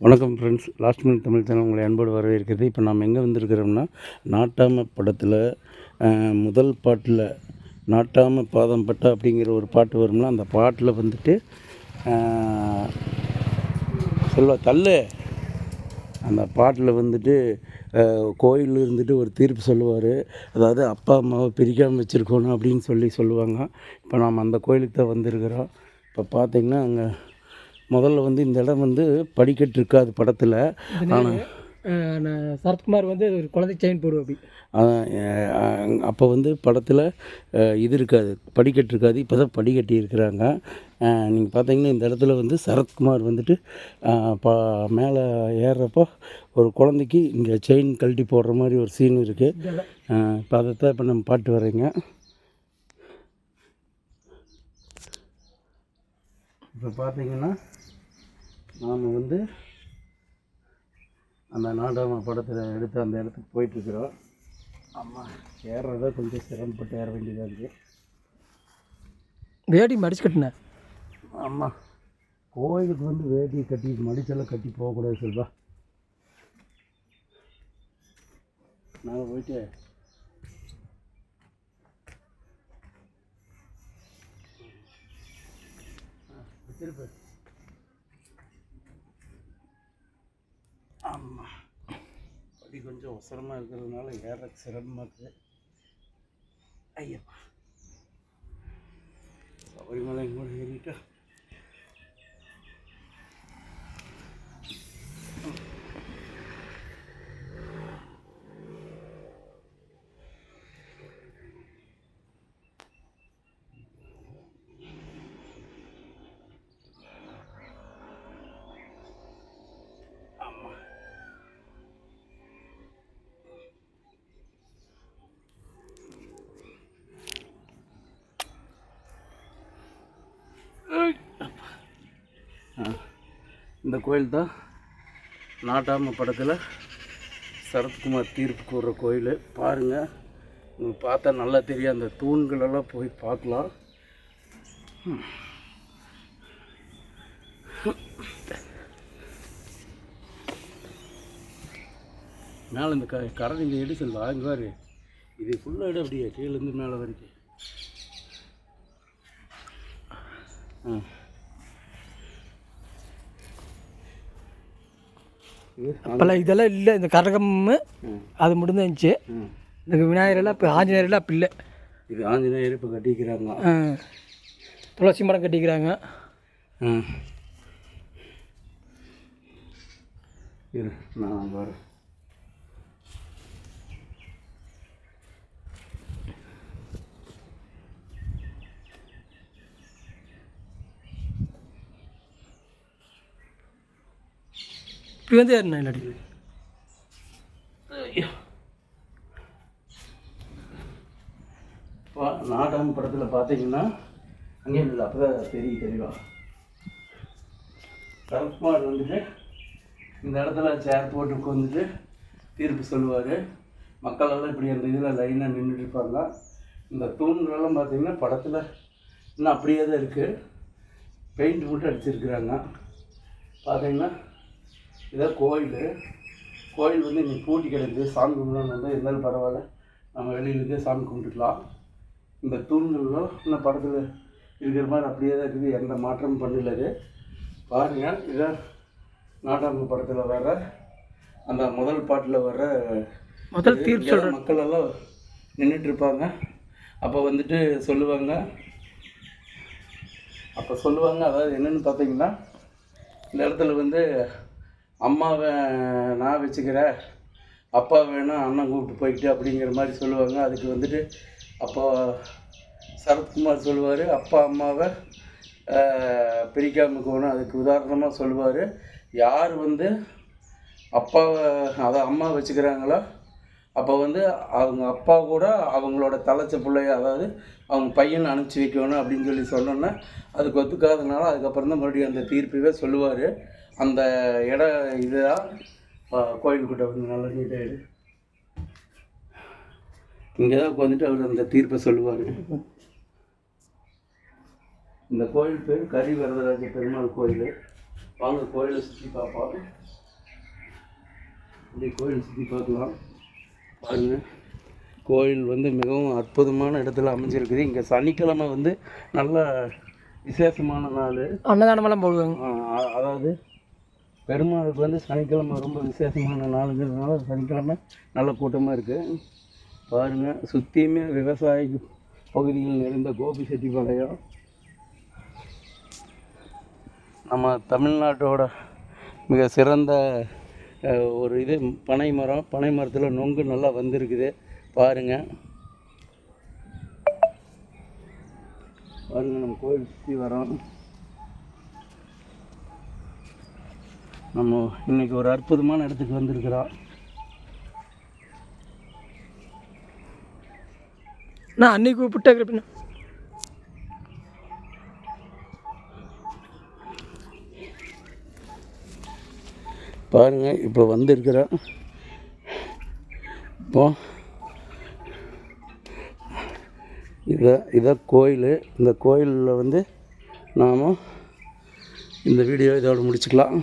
வணக்கம் friends, last minute Tamil channel உங்களை அன்போடு வரவேற்கிறது. இப்போ நாம் எங்கே வந்திருக்கிறோம்னா, நாட்டாம படத்தில் முதல் பாட்டில் நாட்டாம பாதம் பட்டா அப்படிங்கிற ஒரு பாட்டு வரும்னா, அந்த பாட்டில் வந்துட்டு தள்ளு அந்த பாட்டில் வந்துட்டு கோயில் இருந்துட்டு ஒரு தீர்ப்பு சொல்லுவார். அதாவது அப்பா அம்மாவை பிரிக்காமல் வச்சுருக்கணும் அப்படின்னு சொல்லுவாங்க. இப்போ நாம் அந்த கோயிலுக்கு தான் வந்திருக்கிறோம். இப்போ பார்த்திங்கன்னா அங்கே முதல்ல வந்து இந்த இடம் வந்து படிக்கட்டு இருக்காது படத்தில். ஆனால் சரத்குமார் வந்து ஒரு குழந்தை செயின் போடுவோம். அப்போ வந்து படத்தில் இது இருக்காது, படிக்கட்டு இருக்காது. இப்போ தான் படிக்கட்டி இருக்கிறாங்க. நீங்கள் பார்த்தீங்கன்னா இந்த இடத்துல வந்து சரத்குமார் வந்துட்டு மேலே ஏறுறப்போ ஒரு குழந்தைக்கு இங்கே செயின் கழட்டி போடுற மாதிரி ஒரு சீன் இருக்குது. இப்போ அதைத்தான் இப்போ நம்ம பாட்டு வர்றீங்க. இப்போ பார்த்தீங்கன்னா நாம் வந்து அந்த நாடாம படத்தில் எடுத்து அந்த இடத்துக்கு போயிட்டுருக்குறோம். ஆமாம், ஏறுறதா கொஞ்சம் சிரமப்பட்டு ஏற வேண்டியதாக இருக்குது. வேடி மடிச்சு கட்டினேன். ஆமாம், கோயிலுக்கு வந்து வேடி கட்டி மடிச்செல்லாம் கட்டி போகக்கூடாது சொல்வா. நாங்கள் போயிட்டு திருப்பி ஆமாம், படி கொஞ்சம் அவசரமாக இருக்கிறதுனால ஏற சிரமமாக இருக்குது. ஐயப்பா, சபரிமலை கூட ஏறிட்டா. இந்த கோயில் தான் நாட்டாம படத்தில் சரத்குமார் தீர்ப்பு கூறுற கோயில். பாருங்கள், உங்களுக்கு பார்த்தா நல்லா தெரியும். அந்த தூண்களெல்லாம் போய் பார்க்கலாம். மேலே இந்த கரண்ட் இங்கே எடு செல்வா, இங்கே பாரு, இது ஃபுல்லாக இடம் அப்படியே கீழேருந்து மேலே வரைக்கும். அப்போல்லாம் இதெல்லாம் இல்லை. இந்த கரகம் அது மட்டும்தான் இருந்துச்சு. இந்த விநாயகரெல்லாம் இப்போ ஆஞ்சநேயரெல்லாம் அப்போ இல்லை. இது ஆஞ்சநேயர் இப்போ கட்டிக்கிறாங்க. துளசி மரம் கட்டிக்கிறாங்க. நான் வரேன். இப்படி வந்து ஏறினா இல்லாடி நாடகம் படத்தில் பார்த்தீங்கன்னா அங்கே இல்லை, அப்போ தான் தெளிவா சரத்குமார் வந்துட்டு இந்த இடத்துல சேர் போட்டு உட்காந்துட்டு தீர்ப்பு சொல்லுவார். மக்களெல்லாம் இப்படி அந்த இதில் லைனாக நின்றுட்டு இருப்பாங்க. இந்த தூண்களெல்லாம் பார்த்தீங்கன்னா படத்தில் இன்னும் அப்படியே தான் இருக்குது. பெயிண்ட் மட்டும் அடிச்சிருக்கிறாங்க. பார்த்தீங்கன்னா இதான் கோயில். கோயில் வந்து இன்னைக்கு பூட்டி கிடக்குது. சாமி கும்பிடணும் வந்து இருந்தாலும் பரவாயில்ல, நம்ம வெளியிலேருந்தே சாமி கும்பிட்டுக்கலாம். இந்த தூண்களும் இன்னும் படத்தில் இருக்கிற மாதிரி அப்படியே தான் இருக்குது, எந்த மாற்றமும் பண்ணலது. பாருங்கள், இதான் நாட்டாம படத்தில் வர்ற அந்த முதல் பாட்டில் வர்ற முதல் தீர்ப்பு சொல்கிற மக்கள் எல்லாம் நின்றுட்டுருப்பாங்க. அப்போ வந்துட்டு சொல்லுவாங்க. அதாவது என்னென்னு பார்த்தீங்கன்னா, இந்த இடத்துல வந்து அம்மாவை நான் வச்சுக்கிறேன், அப்பா வேணும் அண்ணன் கூப்பிட்டு போய்கிட்டு அப்படிங்கிற மாதிரி சொல்லுவாங்க. அதுக்கு வந்துட்டு அப்போ சரத்குமார் சொல்லுவார், அப்பா அம்மாவை பிரிக்காமல் போகணும். அதுக்கு உதாரணமாக சொல்லுவார், யார் வந்து அப்பாவை அம்மா வச்சுக்கிறாங்களோ அப்போ வந்து அவங்க அப்பா கூட அவங்களோட தலைச்ச பிள்ளைய, அதாவது அவங்க பையனை அனுப்பிச்சி வைக்கணும் அப்படின்னு சொன்னோன்னா அதுக்கு ஒத்துக்காதனால அதுக்கப்புறம் தான் மறுபடியும் அந்த தீர்ப்பவே சொல்லுவார். அந்த இடம் இதுதான் கோயில்கிட்ட வந்து நல்லா நீட்டாக இங்கே தான் உட்காந்துட்டு அவர் அந்த தீர்ப்பை சொல்லுவார். இந்த கோயில் பேர் கரி வரதராஜ பெருமாள் கோயில். வாங்க கோயிலை சுற்றி பார்ப்போம். இப்படி கோயில் சுற்றி பார்க்கலாம். பாருங்க, கோயில் வந்து மிகவும் அற்புதமான இடத்துல அமைஞ்சிருக்குது. இங்கே சனிக்கிழமை வந்து நல்ல விசேஷமான நாள். அன்னதானமெல்லாம் போடுவாங்க. அதாவது பெருமாளுக்கு வந்து சனிக்கிழமை ரொம்ப விசேஷமான நாளுங்கிறதுனால சனிக்கிழமை நல்ல கூட்டமாக இருக்குது. பாருங்கள், சுற்றியுமே விவசாய பகுதியில் நிறைந்த கோபிச்செட்டிப்பாளையம். நம்ம தமிழ்நாட்டோட மிக சிறந்த ஒரு இது பனை மரத்தில் நொங்கு நல்லா வந்திருக்குது. பாருங்கள் நம்ம கோயில் சுற்றி வரோம். நம்ம இன்றைக்கி ஒரு அற்புதமான இடத்துக்கு வந்திருக்கிறோம். நான் அன்னைக்கு கூப்பிட்டேன். பாருங்கள், இப்போ வந்திருக்கிறோம். இப்போ இதான் கோயில். இந்த கோயிலில் வந்து நாம் இந்த வீடியோ இதோடு முடிச்சுக்கலாம்.